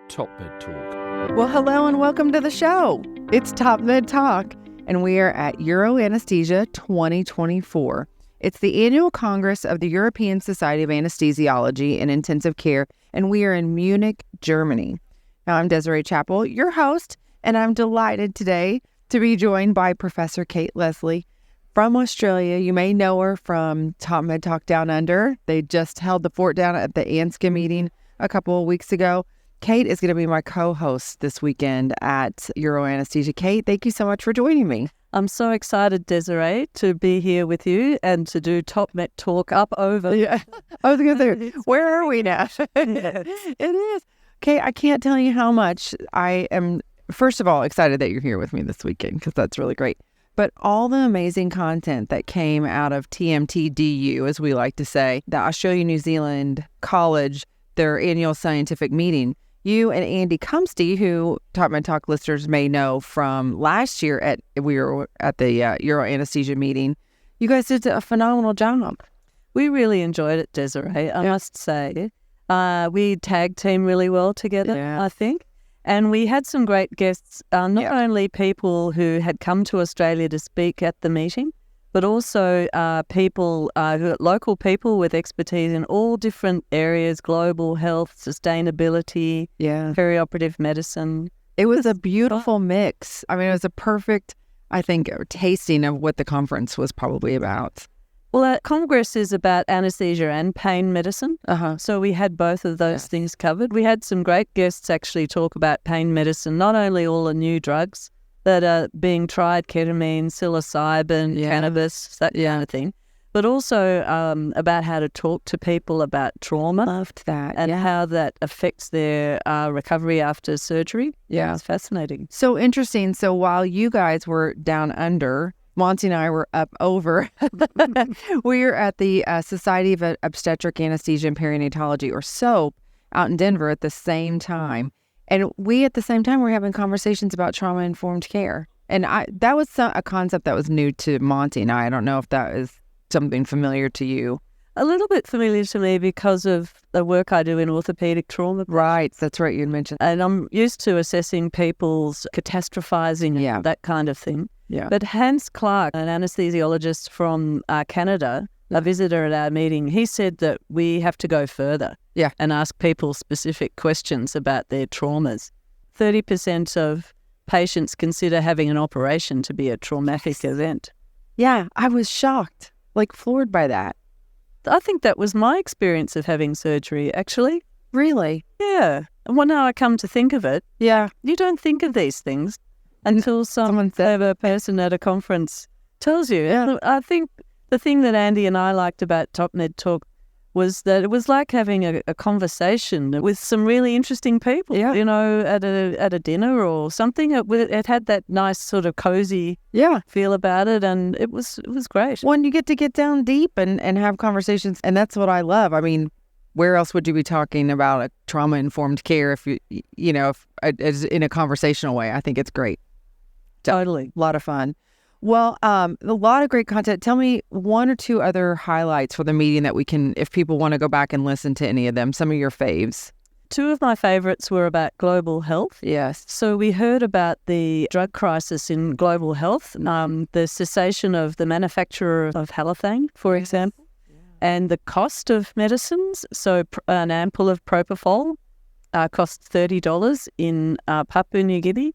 TopMedTalk. Well, hello and welcome to the show. It's TopMedTalk, and we are at Euroanaesthesia 2024. It's the annual Congress of the European Society of Anesthesiology and Intensive Care, and we are in Munich, Germany. Now, I'm Desiree Chappell, your host, and I'm delighted today to be joined by Professor Kate Leslie from Australia. You may know her from TopMedTalk Down Under. They just held the fort down at the ANSCA meeting a couple of weeks ago. Kate is going to be my co-host this weekend at Euroanaesthesia. Kate, thank you so much for joining me. I'm so excited, Desiree, to be here with you and to do TopMedTalk up over. Yeah, I was going to say, where are we now? It is. Kate, I can't tell you how much I am, first of all, excited that you're here with me this weekend, because that's really great. But all the amazing content that came out of TMT DU, as we like to say, the Australia New Zealand College, their annual scientific meeting. You and Andy Cumsty, who TopMedTalk listeners may know from last year we were at the Euroanesthesia meeting, you guys did a phenomenal job. We really enjoyed it, Desiree, I must say. We tag team really well together, I think. And we had some great guests, not only people who had come to Australia to speak at the meeting, but also local people with expertise in all different areas: global health, sustainability, perioperative medicine. It was a beautiful mix. I mean, it was a perfect, I think, tasting of what the conference was probably about. Well, Congress is about anesthesia and pain medicine. So we had both of those things covered. We had some great guests actually talk about pain medicine, not only all the new drugs that are being tried, ketamine, psilocybin, cannabis, that kind of thing, but also about how to talk to people about trauma. Loved that. And how that affects their recovery after surgery. Yeah. It's fascinating. So interesting. So while you guys were down under, Monty and I were up over. We were at the Society of Obstetric Anesthesia and Perinatology, or SOAP, out in Denver at the same time. And we, at the same time, were having conversations about trauma-informed care. And that was a concept that was new to Monty and I. I don't know if that is something familiar to you. A little bit familiar to me because of the work I do in orthopedic trauma. Right, that's right, you had mentioned. And I'm used to assessing people's catastrophizing and that kind of thing. Yeah. But Hans Clark, an anesthesiologist from Canada, a visitor at our meeting, he said that we have to go further and ask people specific questions about their traumas. 30% of patients consider having an operation to be a traumatic event. Yeah, I was shocked, floored by that. I think that was my experience of having surgery, actually. Really? Yeah. And now I come to think of it, you don't think of these things until someone clever person at a conference tells you. Yeah. I think the thing that Andy and I liked about TopMedTalk was that it was like having a conversation with some really interesting people, at a dinner or something. It had that nice sort of cozy feel about it, and it was great. When you get to get down deep and have conversations, and that's what I love. I mean, where else would you be talking about a trauma-informed care if in a conversational way? I think it's great. Totally. A lot of fun. Well, a lot of great content. Tell me one or two other highlights for the meeting that we can, if people want to go back and listen to any of them, some of your faves. Two of my favorites were about global health. Yes. So we heard about the drug crisis in global health, the cessation of the manufacture of halothane, for example, and the cost of medicines. So an ampoule of propofol costs $30 in Papua New Guinea.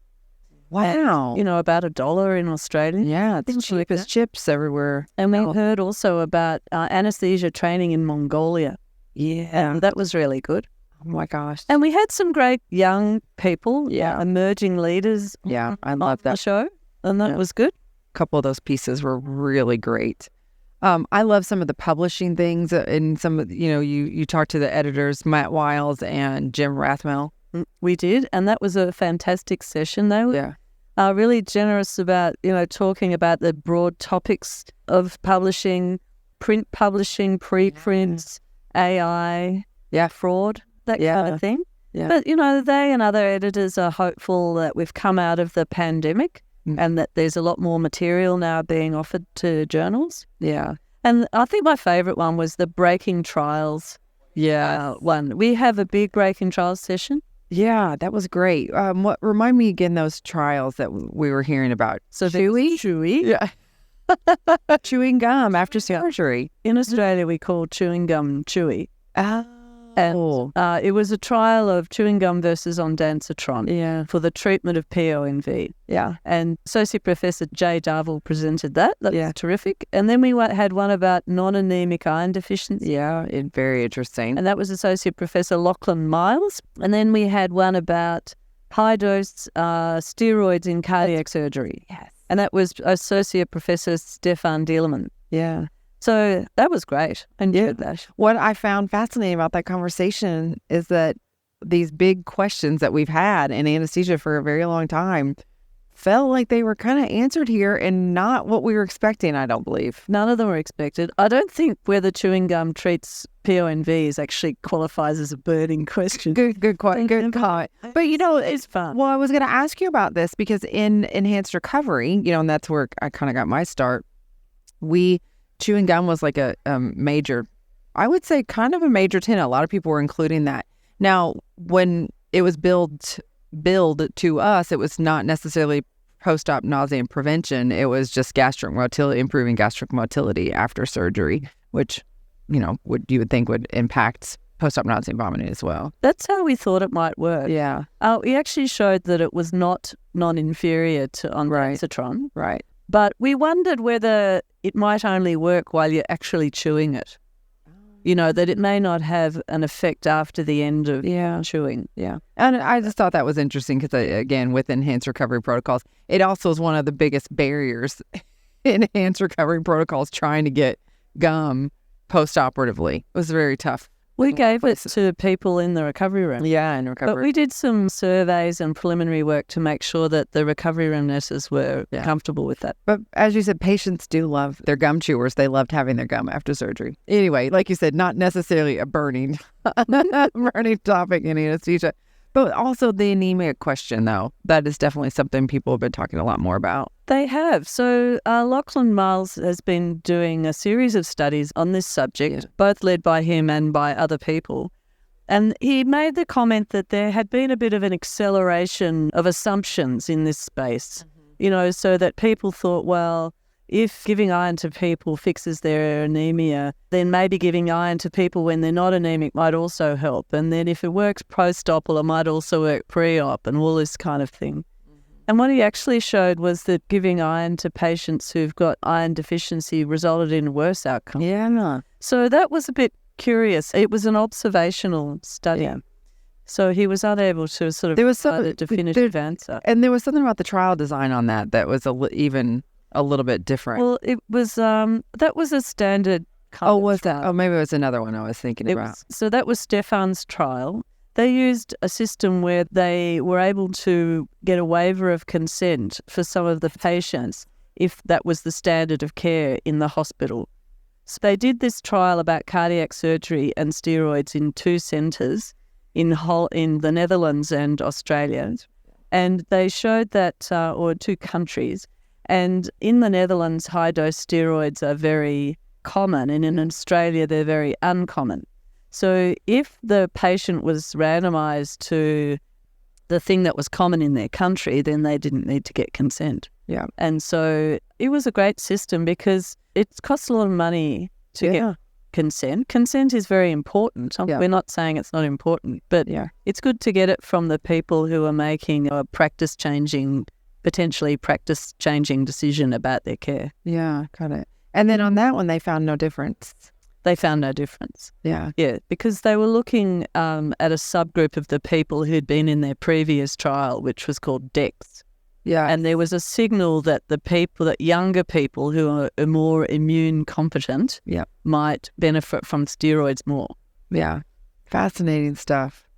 Wow. And, about $1 in Australia. Yeah, it's cheap as chips everywhere. And we heard also about anesthesia training in Mongolia. Yeah. That was really good. Oh, my gosh. And we had some great young people, emerging leaders I love that. on the show, and that was good. A couple of those pieces were really great. I love some of the publishing things, and some of, you talked to the editors, Matt Wiles and Jim Rathmel. We did, and that was a fantastic session. They were really generous about, talking about the broad topics of publishing, print publishing, preprints, AI, fraud, that kind of thing. Yeah. But, they and other editors are hopeful that we've come out of the pandemic and that there's a lot more material now being offered to journals. Yeah. And I think my favourite one was the breaking trials one. We have a big breaking trials session Yeah, that was great. Remind me again those trials that we were hearing about. So chewy? Yeah. Chewing gum after surgery. In Australia, we call chewing gum chewy. Oh. And it was a trial of chewing gum versus ondansetron for the treatment of PONV. Yeah. And Associate Professor Jay Darville presented that. That was terrific. And then we had one about non-anemic iron deficiency. Yeah, very interesting. And that was Associate Professor Lachlan Miles. And then we had one about high-dose steroids in cardiac surgery. Yes. And that was Associate Professor Stefan Dieleman. Yeah. So that was great. I enjoyed that. What I found fascinating about that conversation is that these big questions that we've had in anesthesia for a very long time felt like they were kind of answered here and not what we were expecting, I don't believe. None of them were expected. I don't think whether chewing gum treats PONVs actually qualifies as a burning question. Good comment. But, It's fun. Well, I was going to ask you about this because in enhanced recovery, and that's where I kind of got my start, chewing gum was like a major, I would say kind of a major tenet. A lot of people were including that. Now, when it was billed to us, it was not necessarily post-op nausea and prevention. It was just improving gastric motility after surgery, which, you would think would impact post-op nausea and vomiting as well. That's how we thought it might work. Yeah. We actually showed that it was not non-inferior to ondansetron. Right. But we wondered whether it might only work while you're actually chewing it. That it may not have an effect after the end of chewing. Yeah. And I just thought that was interesting because, again, with enhanced recovery protocols, it also is one of the biggest barriers in enhanced recovery protocols trying to get gum post-operatively. It was very tough. We gave it to people in the recovery room. Yeah, in recovery. But we did some surveys and preliminary work to make sure that the recovery room nurses were comfortable with that. But as you said, patients do love their gum chewers. They loved having their gum after surgery. Anyway, like you said, not necessarily a burning topic in anesthesia. But also the anemia question, though. That is definitely something people have been talking a lot more about. They have. So Lachlan Miles has been doing a series of studies on this subject, both led by him and by other people. And he made the comment that there had been a bit of an acceleration of assumptions in this space, so that people thought, well, if giving iron to people fixes their anemia, then maybe giving iron to people when they're not anemic might also help. And then if it works post-op, well, it might also work pre-op and all this kind of thing. Mm-hmm. And what he actually showed was that giving iron to patients who've got iron deficiency resulted in worse outcomes. Yeah, no. So that was a bit curious. It was an observational study. Yeah. So he was unable to sort of provide a definitive answer. And there was something about the trial design on that was even a little bit different. Well, it was that was a standard kind of was trial. That? Oh, maybe it was another one I was thinking about. So that was Stefan's trial. They used a system where they were able to get a waiver of consent for some of the patients if that was the standard of care in the hospital. So they did this trial about cardiac surgery and steroids in 2 centres in the Netherlands and Australia. And they showed that, or 2 countries, and in the Netherlands, high-dose steroids are very common, and in Australia, they're very uncommon. So if the patient was randomised to the thing that was common in their country, then they didn't need to get consent. Yeah. And so it was a great system because it costs a lot of money to get consent. Consent is very important. We're not saying it's not important, but it's good to get it from the people who are making a potentially practice-changing decision about their care. Yeah, got it. And then on that one, they found no difference. They found no difference. Yeah. Yeah, because they were looking at a subgroup of the people who'd been in their previous trial, which was called DEX. Yeah. And there was a signal that younger people who are more immune competent might benefit from steroids more. Yeah. Fascinating stuff.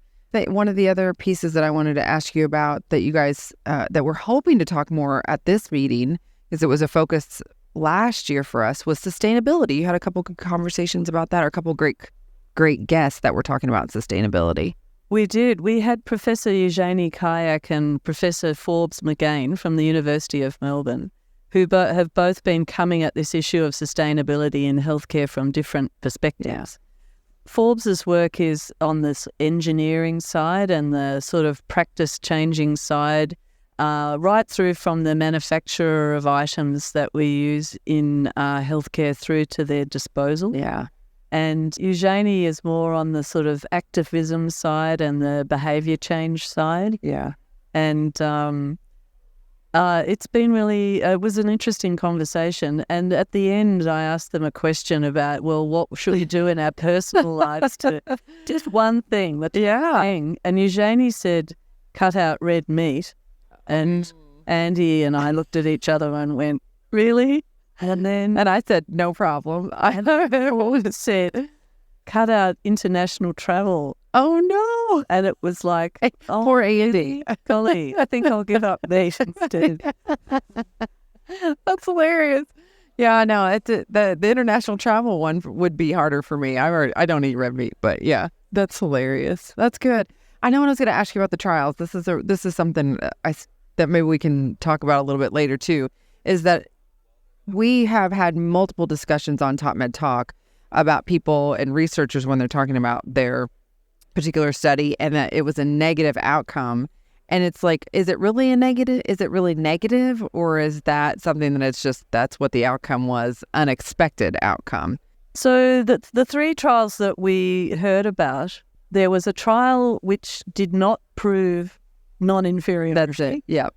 One of the other pieces that I wanted to ask you about that you guys, that we're hoping to talk more at this meeting, because it was a focus last year for us, was sustainability. You had a couple good conversations about that, or a couple great guests that were talking about sustainability. We did. We had Professor Eugenie Kayak and Professor Forbes McGain from the University of Melbourne, who have both been coming at this issue of sustainability in healthcare from different perspectives. Forbes's work is on this engineering side and the sort of practice-changing side, right through from the manufacturer of items that we use in healthcare through to their disposal. Yeah. And Eugenie is more on the sort of activism side and the behaviour change side. Yeah. And it's been really, it was an interesting conversation. And at the end, I asked them a question about, well, what should we do in our personal lives to just one thing. Thing. And Eugenie said, cut out red meat. And Andy and I looked at each other and went, really? And I said, no problem. I said, cut out international travel. Oh, no. And it was like, oh, poor Andy. Golly, I think I'll give up meat instead. That's hilarious. Yeah, no, the international travel one would be harder for me. I don't eat red meat, but yeah, that's hilarious. That's good. I know what I was going to ask you about the trials. This is something that maybe we can talk about a little bit later too, is that we have had multiple discussions on TopMedTalk about people and researchers when they're talking about their particular study and that it was a negative outcome. And it's like, is it really a negative? Is it really negative? Or is that something that it's just, that's what the outcome was, unexpected outcome? So the three trials that we heard about, there was a trial which did not prove non-inferiority. That's it. Yeah.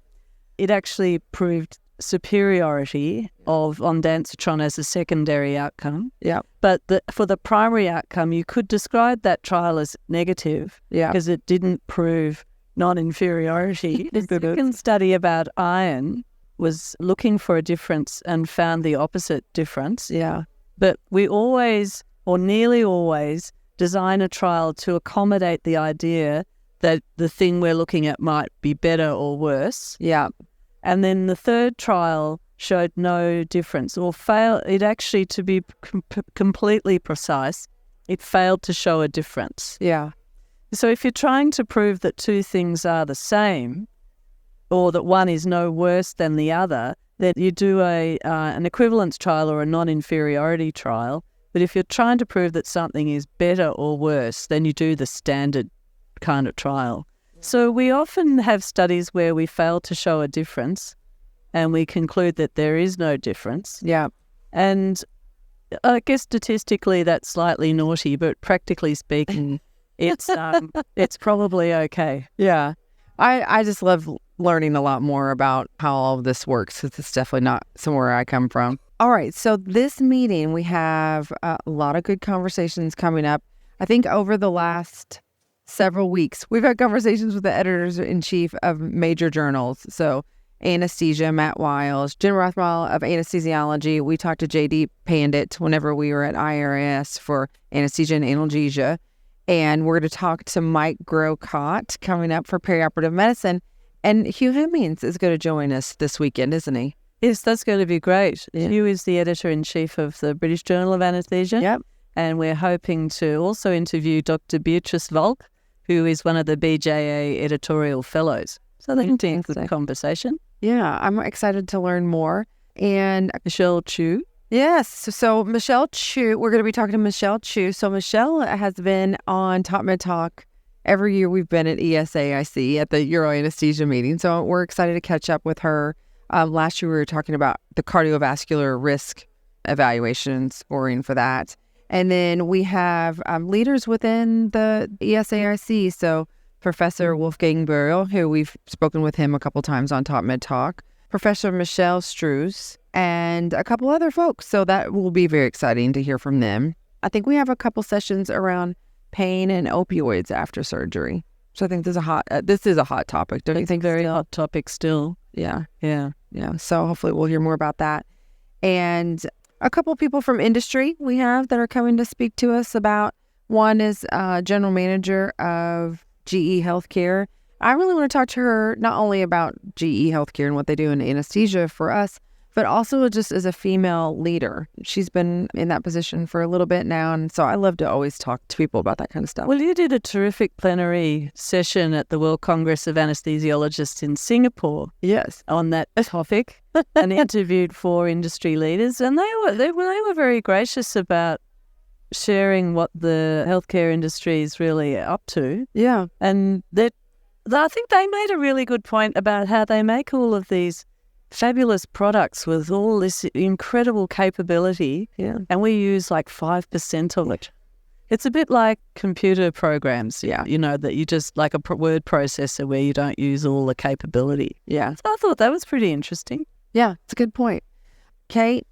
It actually proved superiority of ondansetron as a secondary outcome. Yeah. But for the primary outcome, you could describe that trial as negative because it didn't prove non-inferiority. The second study about iron was looking for a difference and found the opposite difference. Yeah. But we always, or nearly always, design a trial to accommodate the idea that the thing we're looking at might be better or worse. Yeah. And then the third trial showed no difference, or failed. It actually, to be completely precise, it failed to show a difference. Yeah. So if you're trying to prove that two things are the same, or that one is no worse than the other, then you do an equivalence trial or a non-inferiority trial. But if you're trying to prove that something is better or worse, then you do the standard kind of trial. So we often have studies where we fail to show a difference and we conclude that there is no difference. Yeah. And I guess statistically that's slightly naughty, but practically speaking, it's probably okay. Yeah. I just love learning a lot more about how all of this works. It's definitely not somewhere I come from. All right. So this meeting, we have a lot of good conversations coming up. I think over the last several weeks, we've had conversations with the editors-in-chief of major journals. So Anesthesia, Matt Wiles, Jen Rothwell of Anesthesiology. We talked to J.D. Pandit whenever we were at IRS for anesthesia and analgesia. And we're going to talk to Mike Grocott coming up for perioperative medicine. And Hugh Hemmings is going to join us this weekend, isn't he? Yes, that's going to be great. Yeah. Hugh is the editor-in-chief of the British Journal of Anesthesia. Yep. And we're hoping to also interview Dr. Beatrice Volk, who is one of the BJA editorial fellows. So they can be a good conversation. Yeah, I'm excited to learn more. And Michelle Chu. Yes. So Michelle Chu, we're going to be talking to Michelle Chu. So Michelle has been on TopMedTalk every year we've been at ESAIC at the Euroanesthesia meeting. So we're excited to catch up with her. Last year we were talking about the cardiovascular risk evaluation scoring for that. And then we have leaders within the ESAIC. So Professor Wolfgang Burrell, who we've spoken with him a couple times on TopMedTalk, Professor Michelle Struess, and a couple other folks. So that will be very exciting to hear from them. I think we have a couple sessions around pain and opioids after surgery. So I think this is a hot topic. Don't you think? Very hot topic still. Yeah. Yeah. Yeah. So hopefully we'll hear more about that. And a couple people from industry we have that are coming to speak to us about. One is general manager of GE Healthcare. I really want to talk to her not only about GE Healthcare and what they do in anesthesia for us, but also just as a female leader. She's been in that position for a little bit now, and so I love to always talk to people about that kind of stuff. Well, you did a terrific plenary session at the World Congress of Anaesthesiologists in Singapore. Yes, on that topic, and interviewed 4 industry leaders, and they were very gracious about sharing what the healthcare industry is really up to. Yeah. And I think they made a really good point about how they make all of these fabulous products with all this incredible capability. Yeah. And we use like 5% of it. It's a bit like computer programs, that you just like a word processor where you don't use all the capability. Yeah. So I thought that was pretty interesting. Yeah, it's a good point. Kate,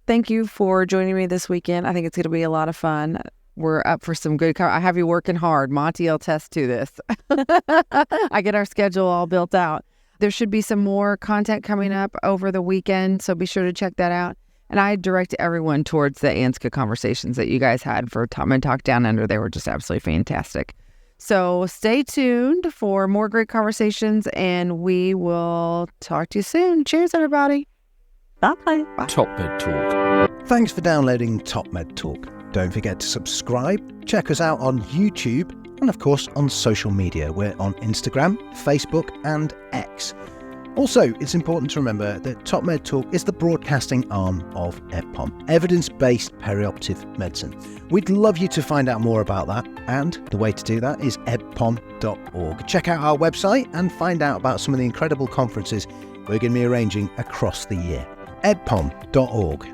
thank you for joining me this weekend. I think it's going to be a lot of fun. We're up for some good I have you working hard. Monty will attest to this. I get our schedule all built out. There should be some more content coming up over the weekend, so be sure to check that out. And I direct everyone towards the ANSCA conversations that you guys had for TopMedTalk Down Under. They were just absolutely fantastic. So stay tuned for more great conversations, and we will talk to you soon. Cheers, everybody. Bye. TopMedTalk. Thanks for downloading TopMedTalk. Don't forget to subscribe. Check us out on YouTube and, of course, on social media. We're on Instagram, Facebook, and X. Also, it's important to remember that TopMedTalk is the broadcasting arm of EBPOM, evidence-based perioperative medicine. We'd love you to find out more about that, and the way to do that is ebpom.org. Check out our website and find out about some of the incredible conferences we're going to be arranging across the year. ebpom.org.